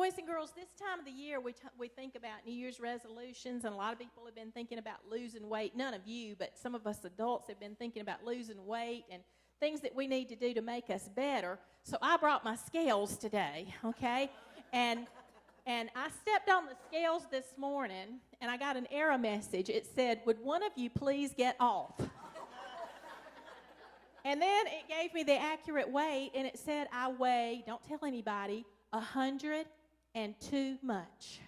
boys and girls, this time of the year we think about New Year's resolutions, and a lot of people have been thinking about losing weight. None of you, but some of us adults have been thinking about losing weight and things that we need to do to make us better. So I brought my scales today, okay? And I stepped on the scales this morning, and I got an error message. It said, "Would one of you please get off?" And then it gave me the accurate weight, and it said I weigh, don't tell anybody, 100 and too much,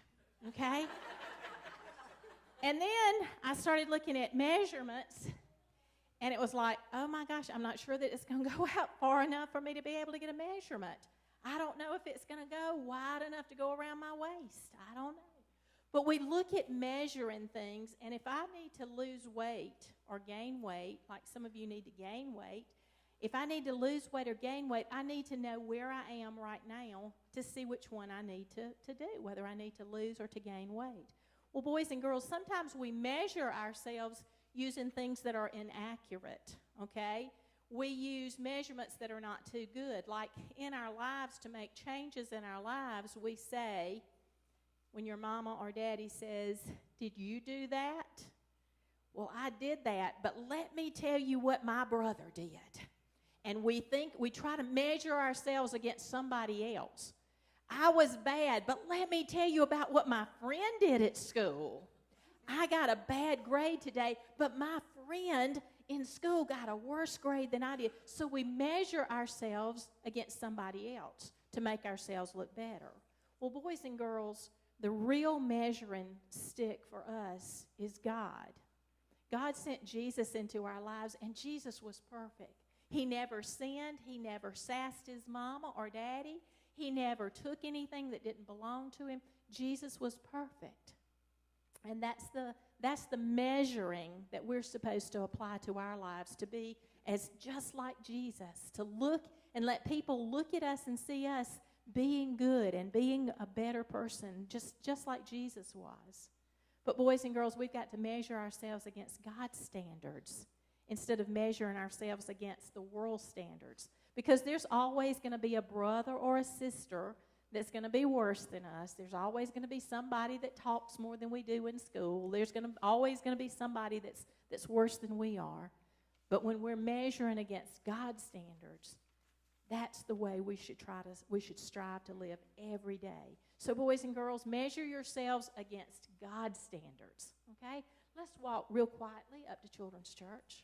okay? And then I started looking at measurements, and it was like, oh my gosh, I'm not sure that it's going to go out far enough for me to be able to get a measurement. I don't know if it's going to go wide enough to go around my waist. I don't know. But we look at measuring things, and if I need to lose weight or gain weight, like some of you need to gain weight, if I need to lose weight or gain weight, I need to know where I am right now to see which one I need to do, whether I need to lose or to gain weight. Well, boys and girls, sometimes we measure ourselves using things that are inaccurate, okay? We use measurements that are not too good. Like in our lives, to make changes in our lives, we say, when your mama or daddy says, "Did you do that?" Well, I did that, but let me tell you what my brother did. And we try to measure ourselves against somebody else. I was bad, but let me tell you about what my friend did at school. I got a bad grade today, but my friend in school got a worse grade than I did. So we measure ourselves against somebody else to make ourselves look better. Well, boys and girls, the real measuring stick for us is God. God sent Jesus into our lives, and Jesus was perfect. He never sinned. He never sassed his mama or daddy. He never took anything that didn't belong to him. Jesus was perfect. And that's the measuring that we're supposed to apply to our lives, to be as just like Jesus, to look and let people look at us and see us being good and being a better person, just like Jesus was. But boys and girls, we've got to measure ourselves against God's standards instead of measuring ourselves against the world's standards. Because there's always going to be a brother or a sister that's going to be worse than us. There's always going to be somebody that talks more than we do in school. There's always going to be somebody that's worse than we are. But when we're measuring against God's standards, that's the way we should strive to live every day. So boys and girls, measure yourselves against God's standards, okay? Let's walk real quietly up to Children's Church.